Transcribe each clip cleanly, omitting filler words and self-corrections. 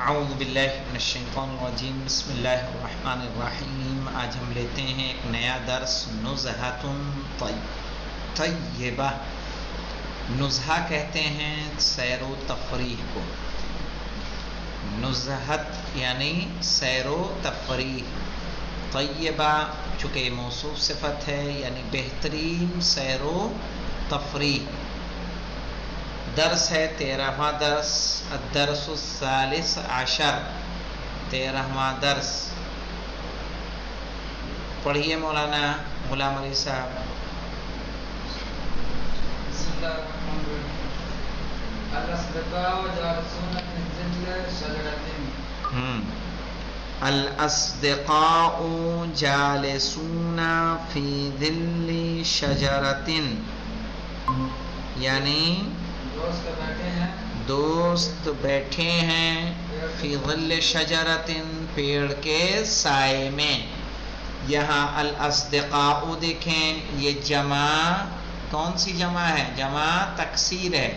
اعوذ باللہ من الشیطان الرجیم بسم اللہ الرحمن الرحیم۔ آج ہم لیتے ہیں ایک نیا درس، نزہۃ طیبہ۔ نزہہ کہتے ہیں سیر و تفریح کو، نزہت یعنی سیر و تفریح، طیبہ چونکہ موصوف صفت ہے یعنی بہترین سیر و تفریح۔ درس ہے 13واں درس، الدرس الثالث عشر، 13واں درس۔ پڑھیے مولانا غلام علی صاحب۔ بسم اللہ الرحمن الرحیم۔ الاصدقاء جالسون فی ظل شجرۃ۔ الاصدقاء جالسون فی ظل شجرۃ، یعنی دوست بیٹھے ہیں فی ظل شجرۃ، پیڑ کے سائے میں۔ یہاں الاصدقاء دیکھیں، یہ جمع کون سی جمع ہے؟ جمع تکسیر ہے۔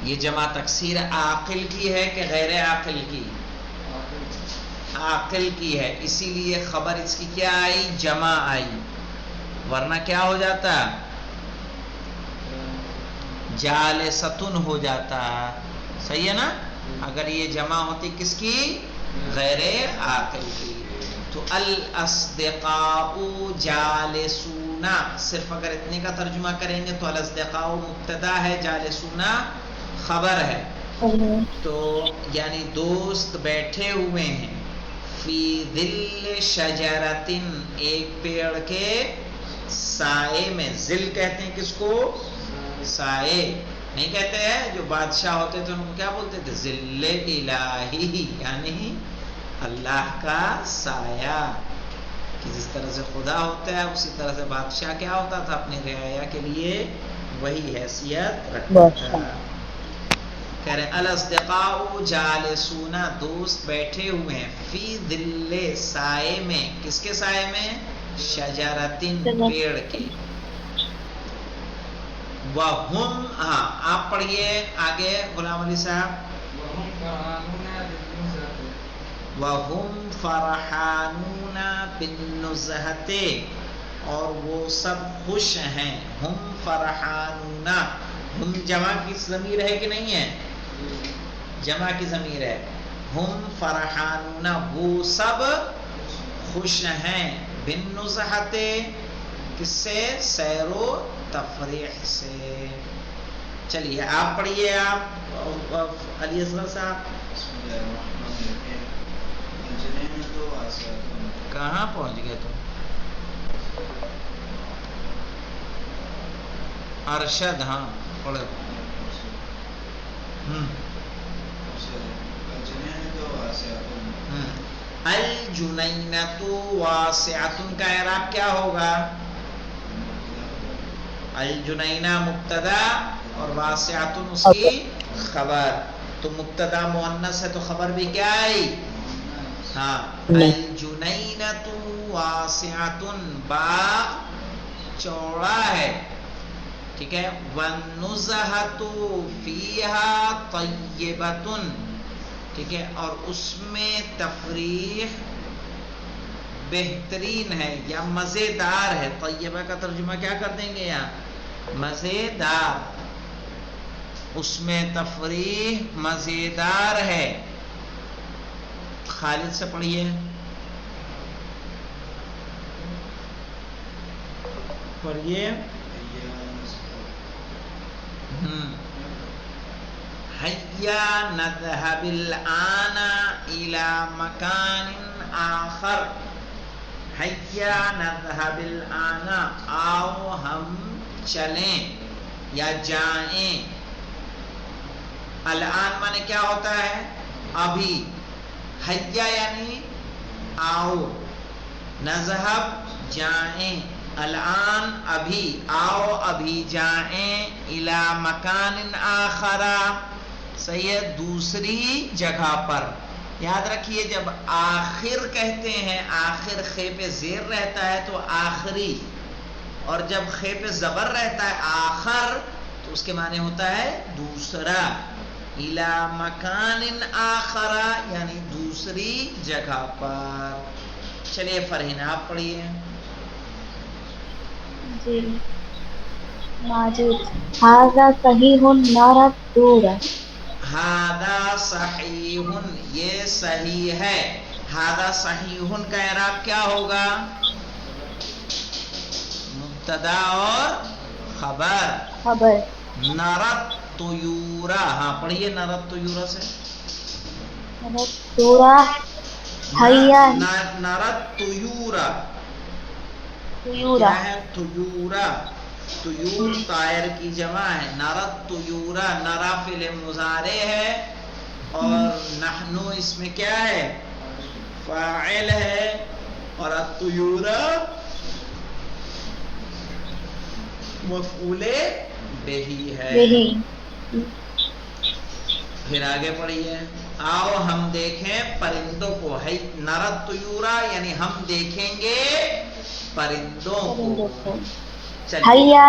یہ جمع تکسیر عاقل کی ہے کہ غیر عاقل کی؟ عاقل کی ہے، اسی لیے خبر اس کی کیا آئی؟ جمع آئی، ورنہ کیا ہو جاتا؟ جالستن ہو جاتا۔ صحیح ہے نا؟ اگر یہ جمع ہوتی کس کی؟ غیر عاقل کی۔ تو الاصدقاء جالسون، صرف اگر اتنے کا ترجمہ کریں گے تو الاصدقاء مبتدا ہے، جالسون خبر ہے۔ تو یعنی دوست بیٹھے ہوئے ہیں فی ظل شجرۃ، ایک پیڑ کے سائے میں۔ ظل کہتے ہیں کس کو؟ سائے نہیں کہتے ہیں، جو بادشاہ ہوتے تھے ان کو کیا بولتے تھے؟ ظل الہی، یعنی اللہ کا سایہ، کہ جس طرح سے خدا ہوتا ہے اسی طرح سے بادشاہ کیا ہوتا تھا؟ اپنی رعایا کے لیے وہی حیثیت رکھتا تھا۔ کہہ رہے الاصدقاء جالسون، دوست بیٹھے ہوئے ہیں فی ظل، سائے میں۔ کس کے سائے میں؟ شجرۃ، پیڑ کے۔ وَهُمْ، ہاں آپ پڑھیے آگے غلام علی صاحب۔ وَهُمْ فَرَحَانُونَ بِالنُّزْهَةِ، اور وہ سب خوش ہیں۔ ہم فرحانون، ہم جمع کی ضمیر ہے کہ نہیں ہے؟ جمع کی ضمیر ہے۔ ہم فرحانون، وہ سب خوش ہیں۔ بالنُّزْهَةِ، کس سے؟ سیر و تفریح سے۔ چلیے آپ پڑھیے، آپ علی اصغر صاحب۔ کہاں پہنچ گئے تم؟ ارشد، ہاں پڑھو۔ الجنینۃ واسعۃ کا اعراب کیا ہوگا؟ الجنینہ مبتدا اور واسعۃ اس کی خبر۔ تو مبتدا مؤنث ہے تو خبر بھی کیا آئی؟ ہاں، الجنینۃ واسعۃ، باغ چوڑا ہے، ٹھیک ہے۔ والنزہۃ فیہا طیبۃ، ٹھیک ہے، اور اس میں تفریح بہترین ہے یا مزیدار ہے۔ طیبہ کا ترجمہ کیا کر دیں گے یہاں؟ مزیدار، اس میں تفریح مزیدار ہے۔ خالد سے پڑھیے۔ پڑھیے۔ ہیا نذهب الآن إلى مكان آخر، ہیا نذهب الآن، آؤ ہم چلیں یا جائیں۔ الآن مانے کیا ہوتا ہے؟ ابھی۔ ہیا یعنی آؤ، نذهب جائیں، الآن ابھی، آؤ ابھی جائیں، الی مکان آخر، صحیح ہے، دوسری جگہ پر۔ یاد رکھیے جب آخر کہتے ہیں، آخر خے پہ زیر رہتا ہے تو آخری، اور جب خے پہ زبر رہتا ہے آخر تو اس کے معنی ہوتا ہے دوسرا۔ الی مکان آخر یعنی دوسری جگہ پر. چلیے فرحین آپ پڑھیے. جی ماجد ھذا صحیح نہ دور. ھذا صحیح یہ صحیح ہے. ھذا صحیح کا اعراب کیا ہوگا؟ مبتدا اور خبر. خبر نرت طیورا. ہاں پڑھیے نرت طیورا سے. سورہ حیا نرت طیورا. طیورا کیا ہے؟ طیورا. طیور طائر کی جمع ہے. نرت طیورا. نرا فعل مضارع ہے اور نحنو اس میں کیا ہے؟ فاعل ہے. اور الطیورا مفعول بہی ہے. پھر آگے پڑھیے. آؤ ہم دیکھیں پرندوں کو. نرت طیورا یعنی ہم دیکھیں گے پرندوں کو. حیا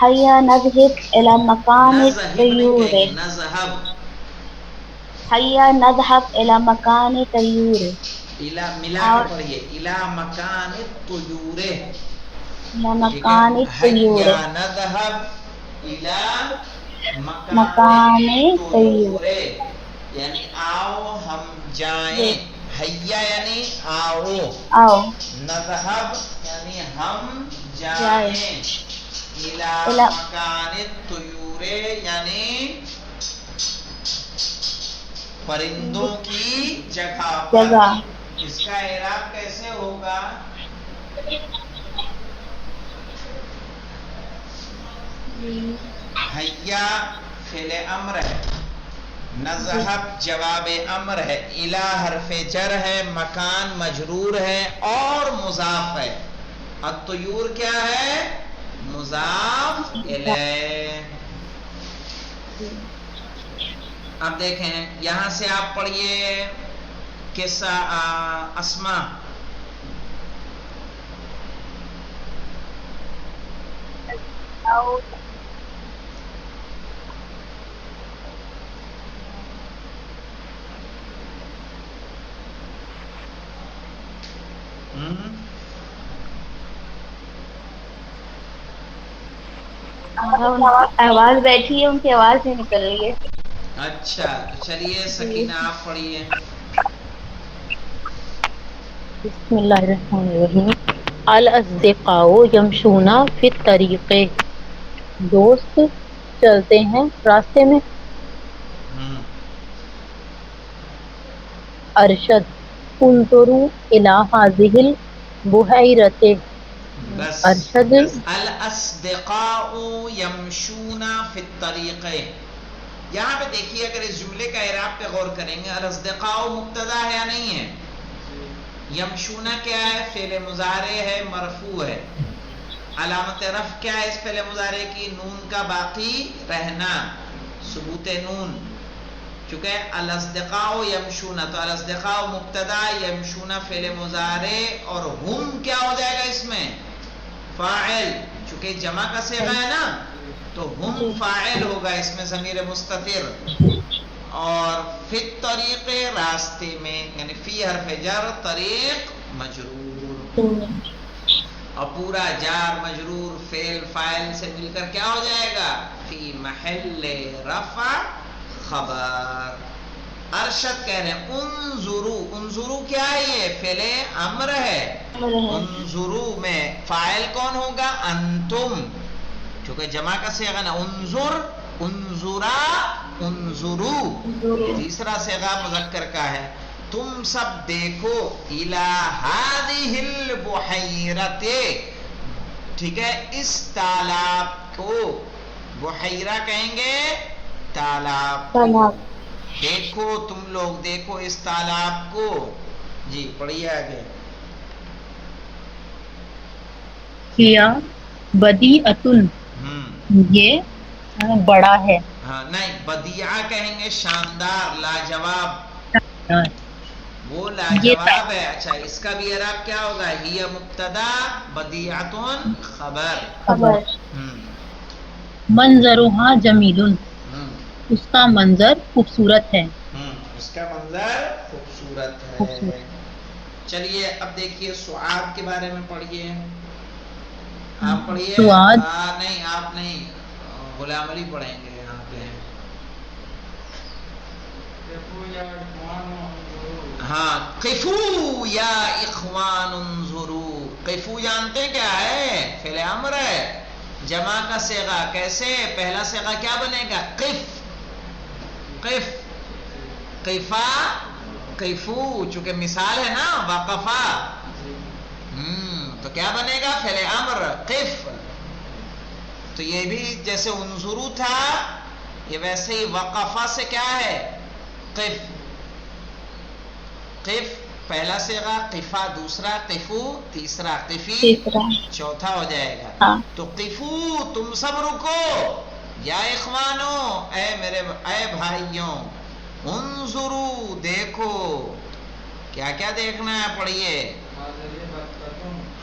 حیا نذهب الى مکان الطیور. نذهب. حیا نذهب الى مکان الطیور. ملا کے پڑھیے. الى مکان الطیور. مکان الطیور. حیا نذهب الى مکان الطیور الطیور یعنی آؤ ہم جائیں. حیا یعنی آؤ. آؤ. نذهب یعنی ہم جائیں. الى مکان الطیور یعنی پرندوں کی جگہ پر. اس کا اعراب کیسے ہوگا؟ حیا فعل امر ہے. نذهب جواب امر ہے. الی حرف جر ہے. مکان مجرور ہے اور مضاف ہے. الطیور کیا ہے؟ مضاف الیہ. اب دیکھیں یہاں سے آپ پڑھیے قصہ اسما. آواز بیٹھی ہے ان کی آواز نہیں نکل رہی ہے. اچھا تو چلیے سکینہ آپ پڑھیے. بسم اللہ الرحمن الرحیم. الاصدقاء یمشون فی الطریق. دوست چلتے ہیں راستے میں. ارشد انظروا الی هذه البحیرۃ. بس ارشد الاصدقاء یمشون فی الطریق. یہاں پہ دیکھیے اگر اس جملے کا اعراب پہ غور کریں گے. الاصدقاء مبتدا ہے یا نہیں ہے؟ یمشون کیا ہے؟ فعل مضارع ہے مرفوع ہے. علامت رفع کیا ہے اس فعل مضارع کی؟ نون کا باقی رہنا ثبوت نون. چونکہ الاصدقاء یمشون تو الاصدقاء مبتدا یمشون فعل مضارع اور ہم کیا ہو جائے گا اس میں؟ فاعل. چونکہ جمع کا صیغہ ہے نا تو ہم فاعل ہوگا اس میں ضمیر مستتر. اور فی الطریق راستے میں یعنی فی حرف جر طریق مجرور. اور پورا جار مجرور فعل فاعل سے مل کر کیا ہو جائے گا؟ فی محل رفع خبر. ارشد کہہ رہے ہیں انظرو. انظرو کیا ہے؟ یہ فعل امر ہے. انظرو میں فاعل کون ہوگا؟ انتم. چونکہ جمع کا صیغہ نا انظر انظرا انظرو. تیسرا صیغہ مذکر کا ہے. تم سب دیکھو الی هذه البحیرۃ. ٹھیک ہے اس تالاب کو. بحیرہ کہیں گے تالاب کو. دیکھو تم لوگ دیکھو اس تالاب کو. جی پڑھیے آگے. کیا بدیعۃ یہ بڑا ہے. ہاں نہیں بدیعہ کہیں گے شاندار لاجواب. وہ لاجواب ہے. اچھا اس کا بھی اعراب کیا ہوگا؟ ہی مبتدا بدیعۃ خبر. منظرها جمیل. اس کا منظر خوبصورت ہے. اس کا منظر خوبصورت ہے. خوبصورت. چلیے اب دیکھیے سعاد کے بارے میں پڑھیے. آپ پڑھیے. سعاد. نہیں آپ نہیں، غلام علی پڑھیں گے یہاں پہ. ہاں قفو یا اخوان انظرو. قفو جانتے ہیں کیا ہے؟ فعل امر ہے، جمع کا صیغہ. کیسے؟ پہلا صیغہ کیا بنے گا؟ قف. قف قفا قفو، چونکہ مثال ہے نا وقفا. تو کیا بنے گا؟ فعل امر قف. تو یہ بھی جیسے انظرو تھا، یہ ویسے ہی وقفا سے کیا ہے؟ قف. قف پہلا صیغہ، قفا دوسرا، قفو تیسرا، قفی تیسرا چوتھا ہو جائے گا. ہاں. تو قفو تم سب رکو، یا اخوانو اے بھائیوں، انظرو دیکھو. کیا کیا دیکھنا ہے؟ پڑھیے.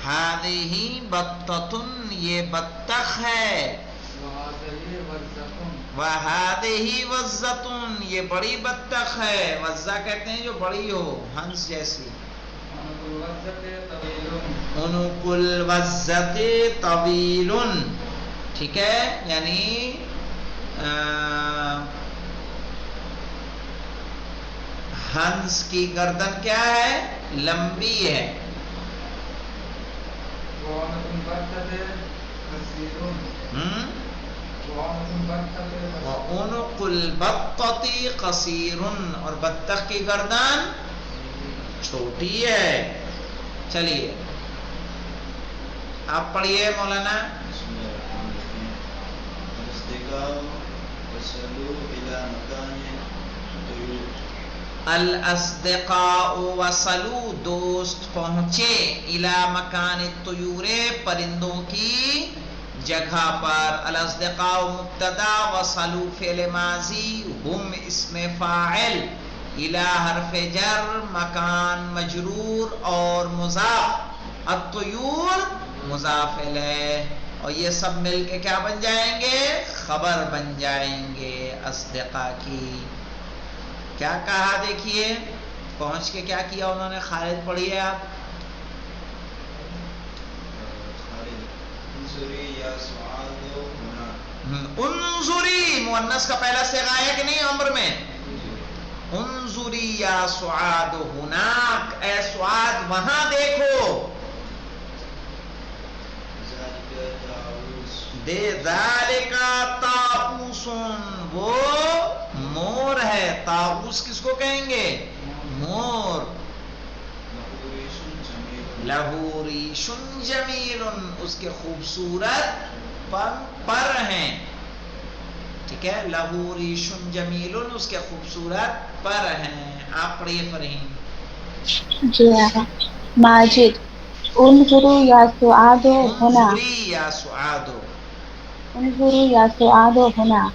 ہذہ بطۃ یہ بطخ ہے. وہذہ وزۃ یہ بڑی بطخ ہے. وزہ کہتے ہیں جو بڑی ہو، ہنس جیسی. عنق الوزۃ طویل. ٹھیک ہے، یعنی ہنس کی گردن کیا ہے؟ لمبی ہے. وعنق البطۃ قصیر اور بطخ کی گردن چھوٹی ہے. چلیے آپ پڑھیے مولانا. الاصدقاء وصلوا دوست پہنچے، الی مکان الطیور پرندوں کی جگہ پر. الاصدقاء مبتدا، وصلوا فعل ماضی، ہم اسم فاعل، الی حرف جر، مکان مجرور اور مضاف، الطیور مضاف الیہ. اور یہ سب مل کے کیا بن جائیں گے؟ خبر بن جائیں گے اصدقاء کی. کیا کہا دیکھیے پہنچ کے کیا کیا انہوں نے. خالد پڑھیے آپ. انظری مؤنث کا پہلا صیغہ ہے کہ نہیں امر میں؟ انظری یا سعاد ہناک، اے سعاد وہاں دیکھو. دے ذالک طاؤوس وہ مور ہے. طاؤوس کس کو کہیں گے؟ مور. لہو ریش جمیل اس کے خوبصورت پر ہیں. ٹھیک ہے، لہو ریش جمیل اس کے خوبصورت پر ہیں. آپ پڑھیے فرحین. جی ماجد انظروا یا سعاد ہنا. انظری یا سعاد. انظروا یا سعاد ہنا.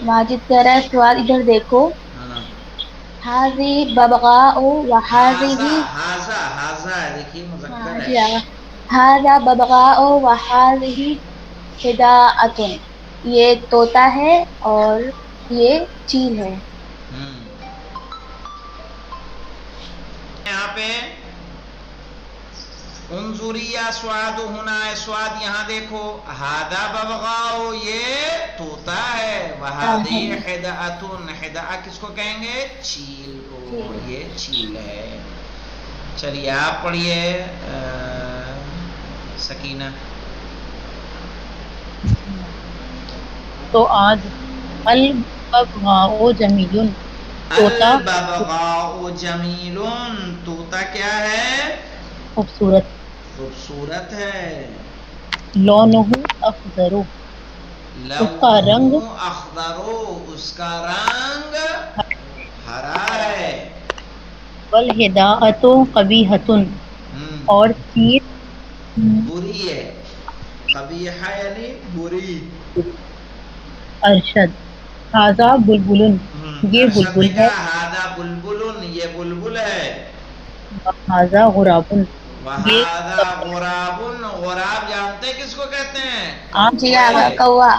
ماجد کہہ رہا ہے سعاد ادھر دیکھو. ہاذی ببغاء وہذہ. ہاذا دیکھیے مذکر جی ہے. ہاذا ببغاء وہذہ حداءۃ یہ طوطا ہے اور یہ چیل ہے. یہاں پہ انظری یا سعاد ہونا ہے. سعاد یہاں دیکھو. ہاذا ببغاء یہ طوطا ہے. وہذہ حداءۃ حداء کس کو کہیں گے؟ چیل کو. یہ چیل ہے. چلیے آپ پڑھیے سکینہ. تو آج الببغاء جمیل طوطا الببغاء جمیل طوطا کیا ہے؟ خوبصورت. خوبصورت ہے. لونہ اخضر اس کا رنگ اخضر اس کا رنگ ہرا ہے. والحداءۃ قبیحۃ اور چیل بری ہے. قبیحہ یعنی بری. ارشد ہاذا بلبل یہ بلبل ہے. ہاذا بلبل یہ بلبل ہے. ہاذا غراب وہذا غراب. غراب جانتے ہیں کس کو کہتے ہیں؟ جی کوّا.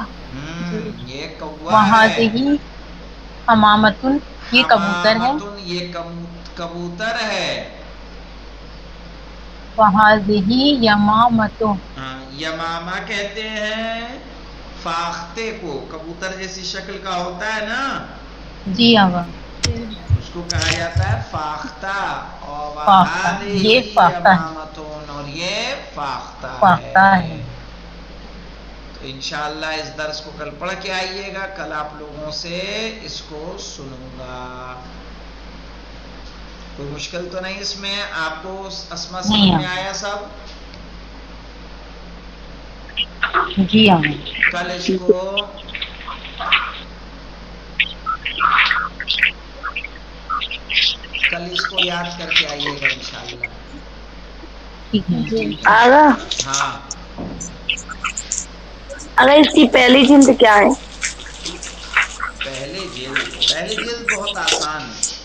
یہ کوا وہاں ہے. سے ہی حمامتن یہ کبوتر ہے. حمامتن یہ کبوتر ہے. وہاں سے ہی یمامتن یمامہ کہتے ہیں فاختے کو، کبوتر جیسی شکل کا ہوتا ہے نا، جی آقا اس کو کہا جاتا ہے فاختہ. اور فاختہ، یہ فاختہ ہے، یمامتون، اور یہ فاختہ فاختہ ہے. ہے. تو انشاءاللہ اس درس کو کل پڑھ کے آئیے گا، کل آپ لوگوں سے اس کو سنوں گا. کوئی مشکل تو نہیں اس میں؟ آپ کو اسما سمجھ نہیں میں آیا سب؟ جی آقا. کل اس کو یاد کر کے آئیے گا انشاءاللہ. ٹھیک ہے. آگا ہاں اگر اس کی پہلی جلد کیا ہے؟ پہلی جلد بہت آسان ہے.